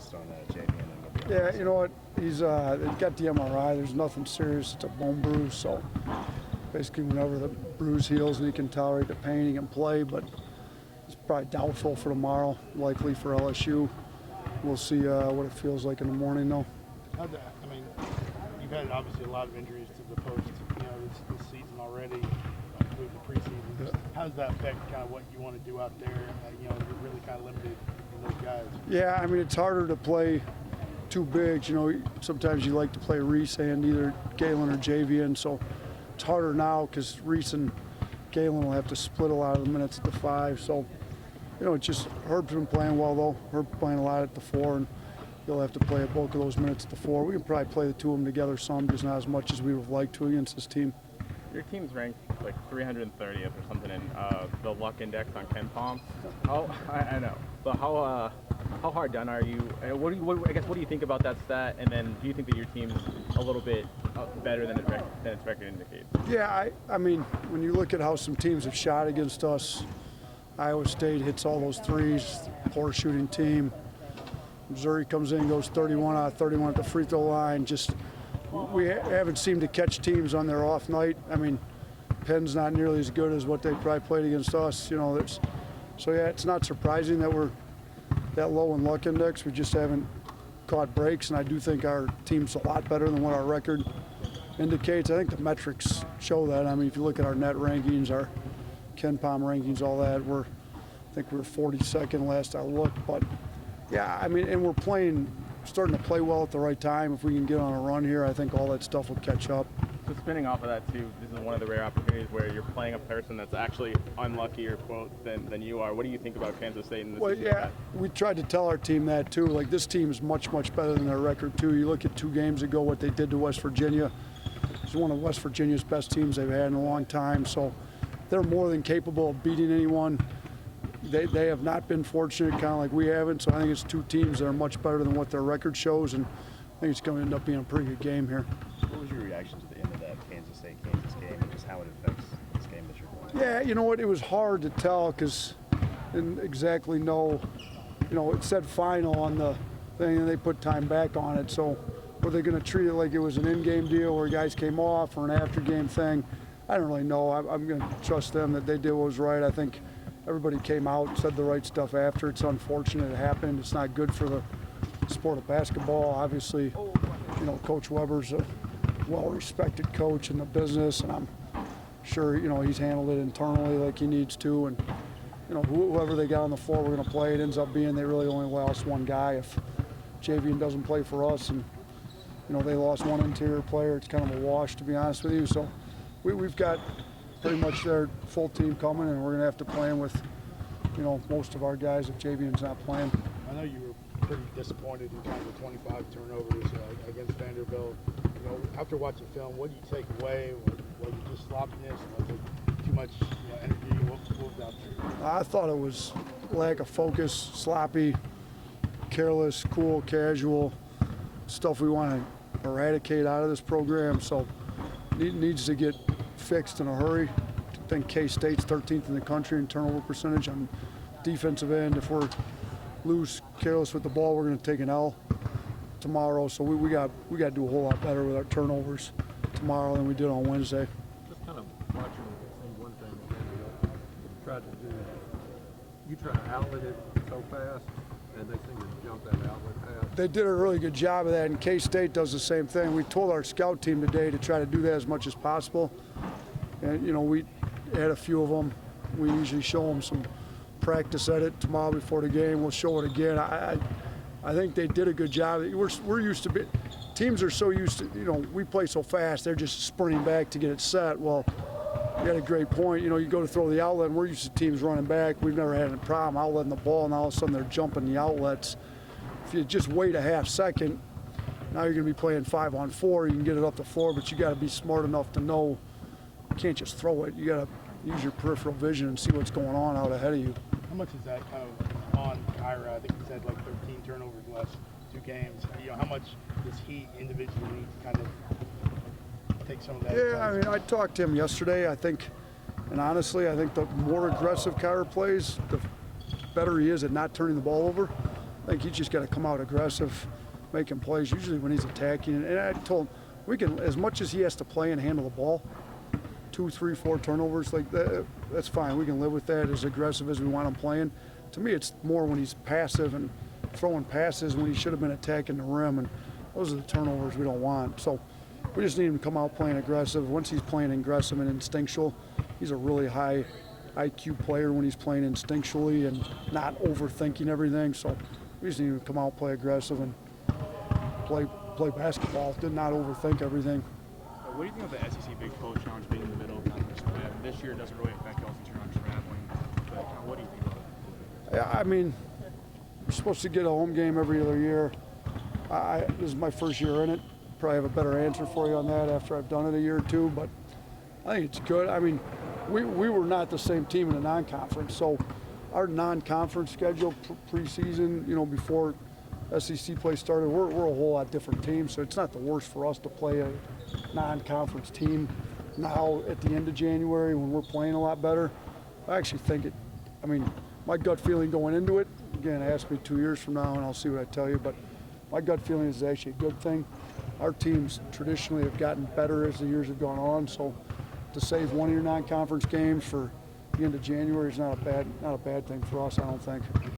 test on JV and Yeah, you know what? He's got the MRI. There's nothing serious. It's a bone bruise, so basically whenever the bruise heals and he can tolerate the pain, he can play. But it's probably doubtful for tomorrow. Likely for LSU. We'll see what it feels like in the morning, though. I mean, you've had obviously a lot of injuries to the post, this season already, including the preseason. Just how does that affect kind of what you want to do out there? You're really kind of limited in those guys. Yeah, I mean, it's harder to play two bigs. Sometimes you like to play Reese and either Galen or Javian, so it's harder now because Reese and Galen will have to split a lot of the minutes at the 5. So, it's just Herb's been playing well, though. Herb playing a lot at the 4, and he'll have to play a bulk of those minutes at the 4. We can probably play the two of them together some, just not as much as we would have liked to against this team. Your team's ranked like 330th or something in the luck index on KenPom. I know. But how hard done are you? What do you think about that stat? And then do you think that your team's a little bit better than its record indicates? Yeah, I mean, when you look at how some teams have shot against us, Iowa State hits all those threes, poor shooting team. Missouri comes in, goes 31 out of 31 at the free throw line. We haven't seemed to catch teams on their off night. I mean, Penn's not nearly as good as what they probably played against us. So yeah, it's not surprising that we're that low in luck index. We just haven't caught breaks, and I do think our team's a lot better than what our record indicates. I think the metrics show that. I mean, if you look at our net rankings, our KenPom rankings, all that, I think we're 42nd last I looked. But yeah, I mean, and we're starting to play well at the right time. If we can get on a run here, I think all that stuff will catch up. So spinning off of that too, this is one of the rare opportunities where you're playing a person that's actually unluckier, quote, than you are. What do you think about Kansas State in this? Well, yeah, we tried to tell our team that too. Like, this team is much, much better than their record too. You look at 2 games ago, what they did to West Virginia. It's one of West Virginia's best teams they've had in a long time. So they're more than capable of beating anyone. They have not been fortunate, kind of like we haven't. So I think it's 2 teams that are much better than what their record shows, and I think it's going to end up being a pretty good game here. What was your reaction to the end of that Kansas State-Kansas game and just how it affects this game that you're playing? Yeah, you know what? It was hard to tell because I didn't exactly know. It said final on the thing, and they put time back on it. So were they going to treat it like it was an in-game deal where guys came off or an after-game thing? I don't really know. I'm going to trust them that they did what was right. I think everybody came out, said the right stuff after. It's unfortunate it happened. It's not good for the sport of basketball. Obviously, Coach Weber's a well-respected coach in the business, and I'm sure, he's handled it internally like he needs to. And, whoever they got on the floor we're going to play, it ends up being they really only lost one guy. If Javian doesn't play for us and, they lost one interior player, it's kind of a wash, to be honest with you. So we've got pretty much their full team coming, and we're going to have to play with, most of our guys if Javian's not playing. I know you were pretty disappointed in kind of the 25 turnovers against Vanderbilt. After watching film, what do you take away? Was it just sloppiness? Was it too much energy? What was out there? I thought it was lack of focus, sloppy, careless, cool, casual, stuff we want to eradicate out of this program. So it needs to get fixed in a hurry. I think K-State's 13th in the country in turnover percentage on defensive end. If we're loose, careless with the ball, we're going to take an L tomorrow. So we got to do a whole lot better with our turnovers tomorrow than we did on Wednesday. Just kind of watching see one thing you tried to do. You try to outlet it so fast, and they seem to jump that outlet pass. They did a really good job of that, and K-State does the same thing. We told our scout team today to try to do that as much as possible. And, we had a few of them. We usually show them some practice at it tomorrow before the game. We'll show it again. I think they did a good job. We're used to teams are so used to, we play so fast, they're just sprinting back to get it set. Well, you had a great point. You go to throw the outlet, and we're used to teams running back. We've never had a problem outletting the ball, and all of a sudden they're jumping the outlets. If you just wait a half second, now you're going to be playing 5-on-4. You can get it up the floor, but you got to be smart enough to know you can't just throw it. You got to use your peripheral vision and see what's going on out ahead of you. How much is that kind of on Kyra? I think he said like 13 turnovers the last 2 games. How much does he individually need to kind of take some of that? Yeah, I mean, I talked to him yesterday. I think, and honestly, I think the more aggressive Kyra plays, the better he is at not turning the ball over. I think he's just got to come out aggressive, making plays, usually when he's attacking. And I told him, we can, as much as he has to play and handle the ball, 2, 3, 4 turnovers, like that, that's fine. We can live with that as aggressive as we want him playing. To me, it's more when he's passive and throwing passes when he should have been attacking the rim, and those are the turnovers we don't want. So we just need him to come out playing aggressive. Once he's playing aggressive and instinctual, he's a really high IQ player when he's playing instinctually and not overthinking everything. So we just need him to come out, play aggressive, and play basketball, did not overthink everything. What do you think of the SEC Big 12 Challenge being in the middle of conference play? This year it doesn't really affect y'all since you're not traveling, but what do you think about it? Yeah, I mean, we're supposed to get a home game every other year. This is my first year in it. Probably have a better answer for you on that after I've done it a year or two, but I think it's good. I mean, we were not the same team in the non-conference, so our non-conference schedule preseason, you know, before SEC play started, we're a whole lot different team, so it's not the worst for us to play a non-conference team now at the end of January when we're playing a lot better. I actually think I mean, my gut feeling going into it, again, ask me 2 years from now and I'll see what I tell you, but my gut feeling is actually a good thing. Our teams traditionally have gotten better as the years have gone on, so to save one of your non-conference games for the end of January is not a bad thing for us, I don't think.